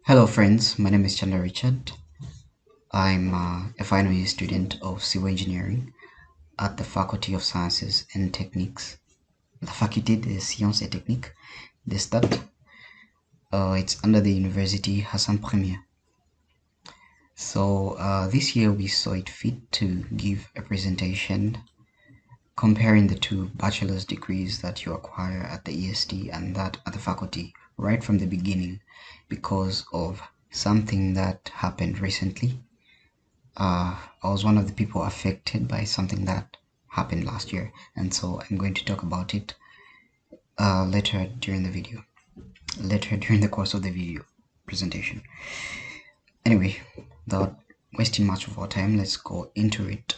Hello friends, my name is Chanda Richard. I'm a final year student of civil engineering at the Faculty of Sciences and Techniques. La Faculté des Sciences et Techniques des Stats. It's under the University Hassan Premier. So this year we saw it fit to give a presentation comparing the two bachelor's degrees that you acquire at the EST and that at the faculty right from the beginning because of something that happened recently. I was one of the people affected by something that happened last year, and so I'm going to talk about it later during the course of the video presentation. Anyway, without wasting much of our time, let's go into it.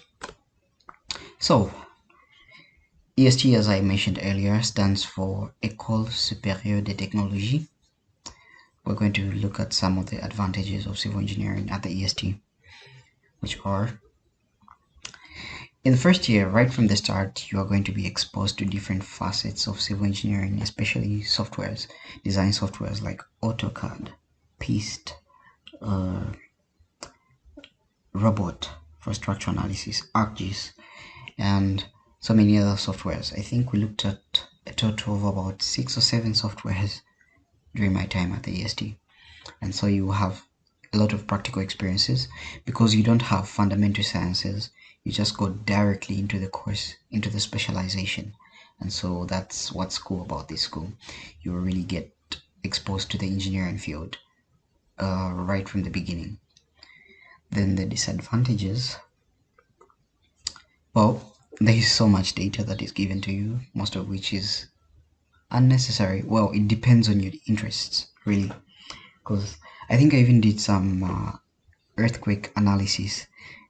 So, EST, as I mentioned earlier, stands for École Supérieure de Technologie. We're going to look at some of the advantages of civil engineering at the EST, which are: in the first year, right from the start, you are going to be exposed to different facets of civil engineering, especially softwares, design softwares like AutoCAD, PIST, Robot for structural analysis, ArcGIS, and so many other softwares. I think we looked at a total of about 6 or 7 softwares during my time at the EST. And so you have a lot of practical experiences because you don't have fundamental sciences. You just go directly into the course, into the specialization. And so that's what's cool about this school. You really get exposed to the engineering field right from the beginning. Then the disadvantages, well, there is so much data that is given to you, most of which is unnecessary. Well, it depends on your interests, really, because I think I even did some earthquake analysis,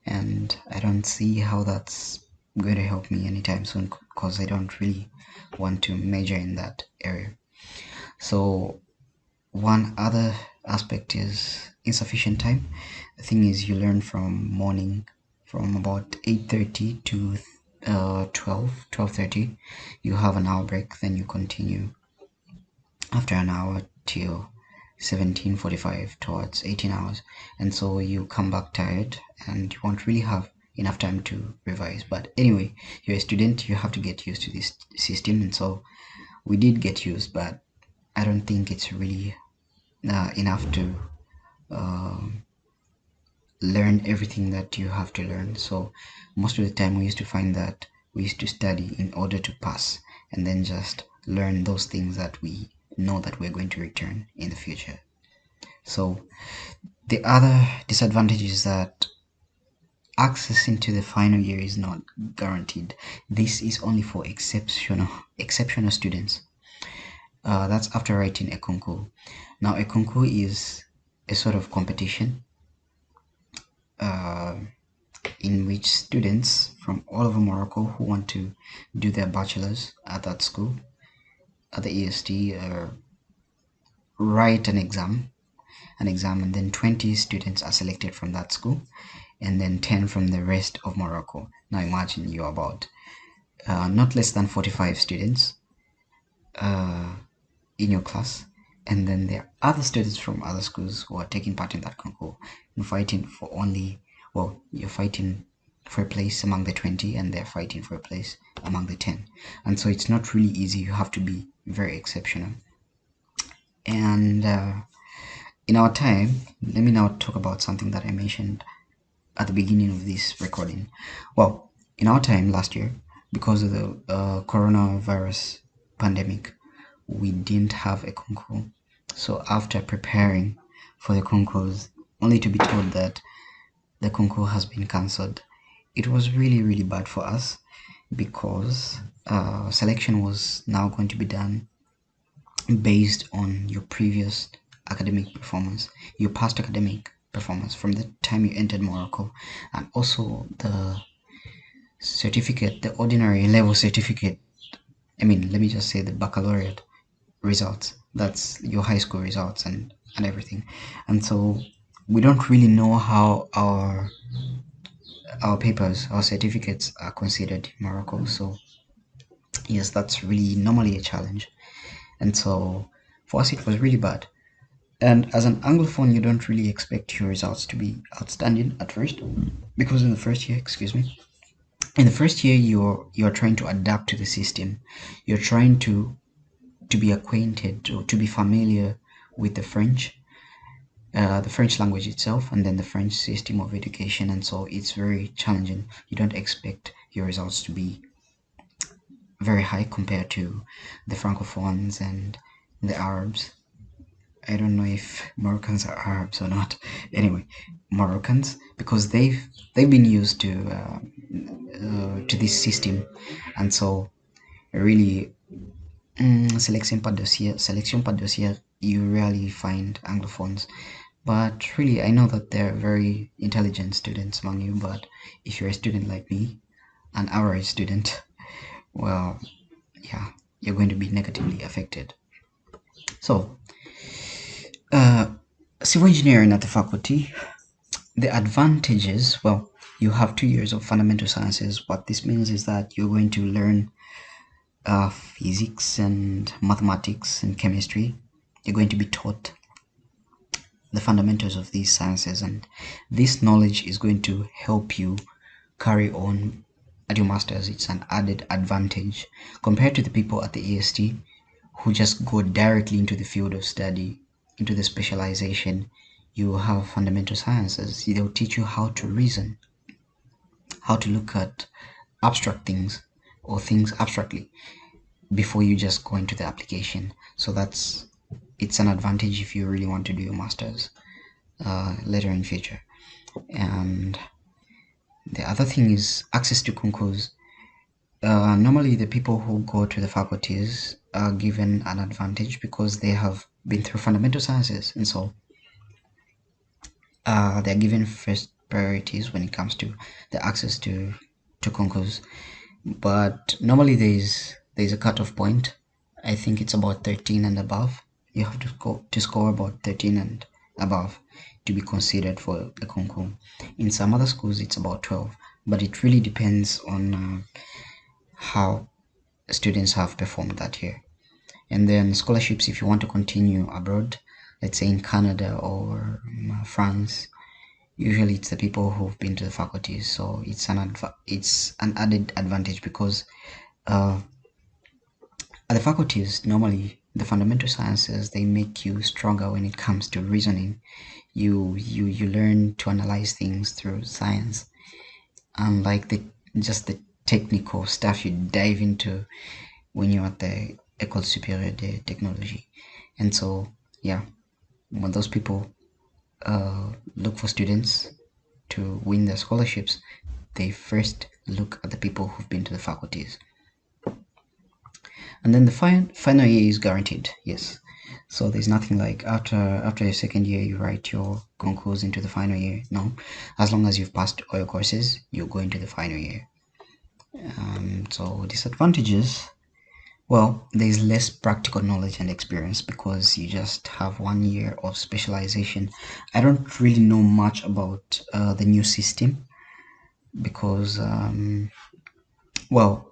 and I don't see how that's going to help me anytime soon because I don't really want to major in that area. So one other aspect is insufficient time. The thing is, you learn from morning from about 8:30 to 12:30. You have an hour break, then you continue after an hour till 17:45 towards 18 hours, and so you come back tired and you won't really have enough time to revise. But anyway, you're a student, you have to get used to this system, and so we did get used, but I don't think it's really enough to learn everything that you have to learn. So most of the time we used to find that we used to study in order to pass and then just learn those things that we know that we're going to return in the future. So the other disadvantage is that access into the final year is not guaranteed. This is only for exceptional students. That's after writing a concours. Now a concours is a sort of competition in which students from all over Morocco who want to do their bachelor's at that school, at the EST, write an exam, and then 20 students are selected from that school, and then 10 from the rest of Morocco. Now imagine you're about not less than 45 students in your class, and then there are other students from other schools who are taking part in that concours and fighting for you're fighting for a place among the 20 and they're fighting for a place among the 10, and so it's not really easy. You have to be very exceptional. And in our time, let me now talk about something that I mentioned at the beginning of this recording. Well, in our time last year, because of the coronavirus pandemic, we didn't have a concours. So after preparing for the concours, only to be told that the concours has been cancelled, it was really, really bad for us because selection was now going to be done based on your previous academic performance, your past academic performance from the time you entered Morocco, and also the certificate, the ordinary level certificate. I mean, let me just say the baccalaureate results. That's your high school results and everything. And so we don't really know how our papers, our certificates are considered in Morocco. So yes, that's really normally a challenge. And so for us it was really bad. And as an Anglophone, you don't really expect your results to be outstanding at first, because in the first year, excuse me, in the first year you're trying to adapt to the system. You're trying to be acquainted or to be familiar with the French language itself, and then the French system of education, and so it's very challenging. You don't expect your results to be very high compared to the Francophones and the Arabs. I don't know if Moroccans are Arabs or not. Anyway, Moroccans, because they've been used to this system, and so really, selection par dossier, you rarely find Anglophones. But really, I know that there are very intelligent students among you. But if you're a student like me, an average student, well, yeah, you're going to be negatively affected. So, uh, civil engineering at the faculty, the advantages, well, you have 2 years of fundamental sciences. What this means is that you're going to learn physics and mathematics and chemistry. You're going to be taught the fundamentals of these sciences, and this knowledge is going to help you carry on at your masters. It's an added advantage compared to the people at the EST who just go directly into the field of study, into the specialization. You have fundamental sciences. They'll teach you how to reason, how to look at abstract things or things abstractly before you just go into the application. So it's an advantage if you really want to do your masters later in future. And the other thing is access to concours. Normally, the people who go to the faculties are given an advantage because they have been through fundamental sciences, and so they're given first priorities when it comes to the access to concours. But normally, there's a cutoff point. I think it's about 13 and above. You have to score about 13 and above to be considered for a concours. In some other schools, it's about 12, but it really depends on how students have performed that year. And then scholarships, if you want to continue abroad, let's say in Canada or France, usually it's the people who've been to the faculties, so it's an added advantage because at the faculties, normally the fundamental sciences, they make you stronger when it comes to reasoning. You learn to analyze things through science, unlike the technical stuff you dive into when you're at the École Supérieure de Technologie. And so, yeah, when those people look for students to win their scholarships, they first look at the people who've been to the faculties. And then the final year is guaranteed, yes. So there's nothing like after your second year you write your concours into the final year. No, as long as you've passed all your courses, you go into the final year. So disadvantages, well, there's less practical knowledge and experience because you just have 1 year of specialization. I don't really know much about the new system because, well,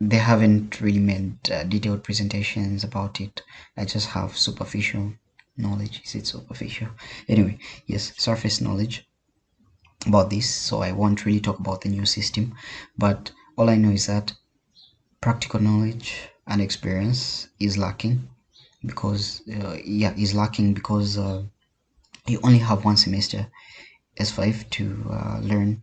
they haven't really made detailed presentations about it. I just have superficial knowledge. Is it superficial? Anyway, yes, surface knowledge about this. So I won't really talk about the new system, but all I know is that practical knowledge and experience is lacking because you only have 1 semester S5 to learn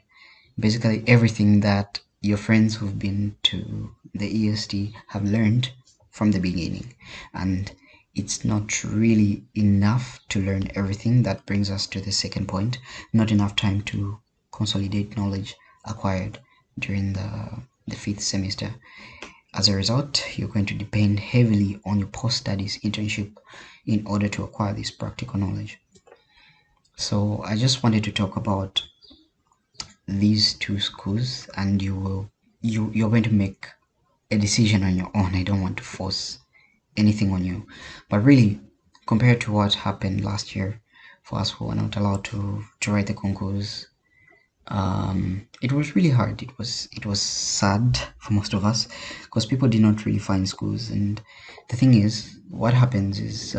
basically everything that your friends who've been to the EST have learned from the beginning, and it's not really enough to learn everything. That brings us to the second point: not enough time to consolidate knowledge acquired during the 5th semester. As a result, you're going to depend heavily on your post-studies internship in order to acquire this practical knowledge. So I just wanted to talk about these two schools, and you're going to make a decision on your own. I don't want to force anything on you, but really, compared to what happened last year for us who were not allowed to write the concours, it was really hard. It was sad for most of us because people did not really find schools. And the thing is, what happens is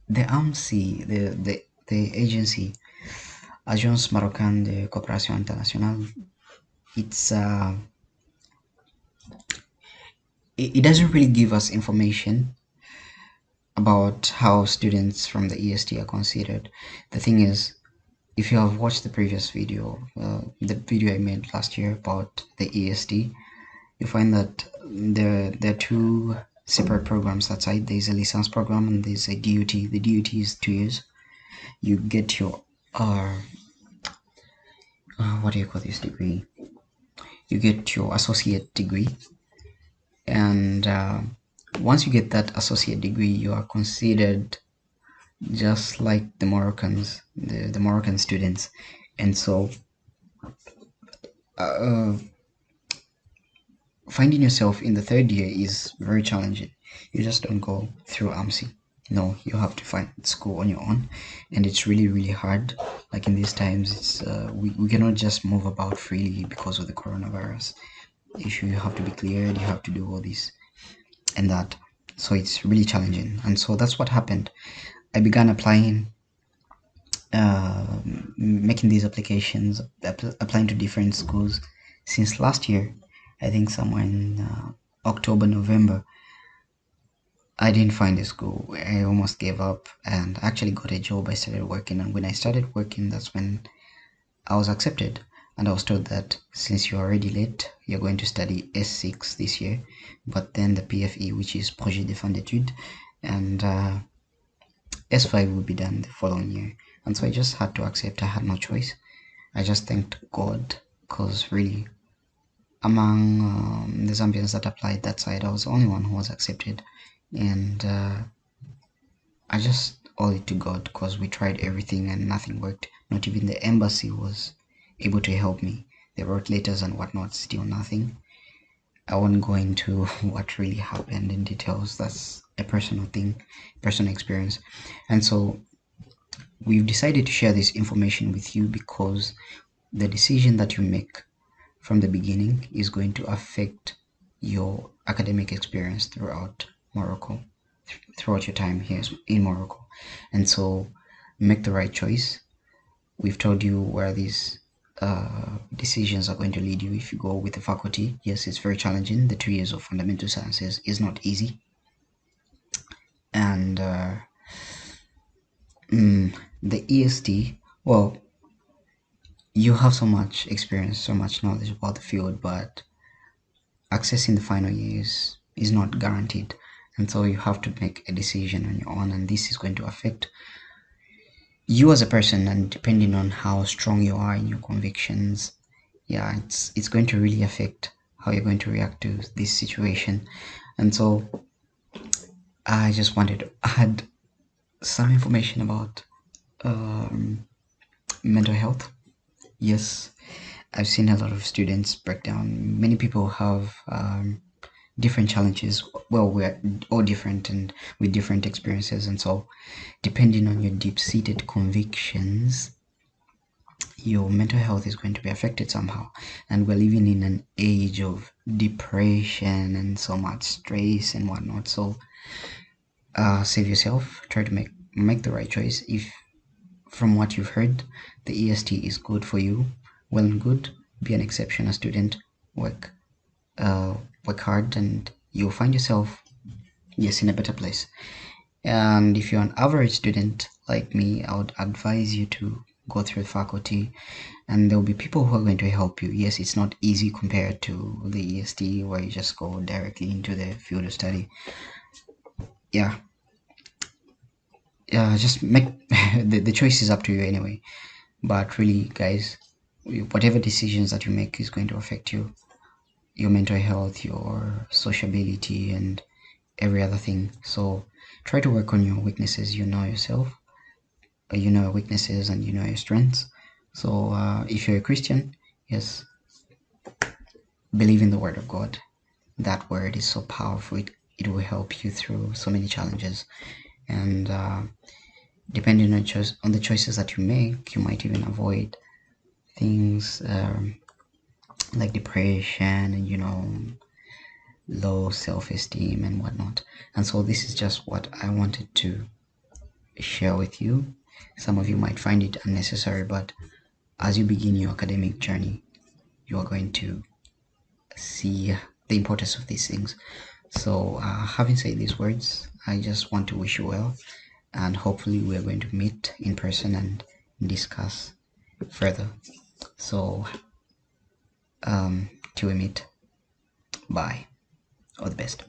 the AMSI, the agency, Agence Marocaine de Coopération Internationale, it's it doesn't really give us information about how students from the EST are considered. The thing is, if you have watched the previous video, the video I made last year about the EST, you find that there are two separate programs outside. There's a license program and there's a DUT. The DUT is 2 years. You get your what do you call this degree? You get your associate degree, and once you get that associate degree, you are considered just like the Moroccans, the Moroccan students. And so finding yourself in the third year is very challenging. You just don't go through AMSI. No, you have to find school on your own, and it's really really hard. Like in these times, it's we cannot just move about freely because of the coronavirus issue. You have to be cleared, you have to do all this and that, so it's really challenging. And so that's what happened. I began applying, making these applications, applying to different schools since last year. I think somewhere in October, November. I didn't find a school. I almost gave up and actually got a job. I started working, and when I started working, that's when I was accepted. And I was told that since you're already late, you're going to study S6 this year, but then the PFE, which is Projet de Fin d'études, and S5 will be done the following year. And so I just had to accept. I had no choice. I just thanked God, because really, among the Zambians that applied that side, I was the only one who was accepted. And I just owe it to God, because we tried everything and nothing worked. Not even the embassy was able to help me. They wrote letters and whatnot, still nothing. I won't go into what really happened in details. That's a personal thing, personal experience. And so we've decided to share this information with you because the decision that you make from the beginning is going to affect your academic experience throughout Morocco, throughout your time here in Morocco. And so make the right choice. We've told you where these decisions are going to lead you. If you go with the faculty, yes, it's very challenging. The 2 years of fundamental sciences is not easy. And the EST, well, you have so much experience, so much knowledge about the field, but accessing the final years is not guaranteed. And so you have to make a decision on your own, and this is going to affect you as a person. And depending on how strong you are in your convictions, yeah, it's going to really affect how you're going to react to this situation. And so I just wanted to add some information about mental health. Yes, I've seen a lot of students break down. Many people have different challenges. Well, we're all different and with different experiences, and so depending on your deep-seated convictions, your mental health is going to be affected somehow. And we're living in an age of depression and so much stress and whatnot. So save yourself, try to make the right choice. If from what you've heard the EST is good for you, well and good. Be an exceptional student, work hard, and you'll find yourself, yes, in a better place. And if you're an average student like me, I would advise you to go through the faculty, and there will be people who are going to help you. Yes, it's not easy compared to the EST where you just go directly into the field of study. Yeah, just make the choice is up to you anyway. But really, guys, whatever decisions that you make is going to affect you, your mental health, your sociability, and every other thing. So try to work on your weaknesses. You know yourself, you know your weaknesses, and you know your strengths. So if you're a Christian, yes, believe in the word of God. That word is so powerful. It will help you through so many challenges. And depending on the choices that you make, you might even avoid things like depression and low self-esteem and whatnot. And so this is just what I wanted to share with you. Some of you might find it unnecessary, but as you begin your academic journey, you are going to see the importance of these things. So having said these words, I just want to wish you well, and hopefully we are going to meet in person and discuss further. So till we meet, bye, all the best.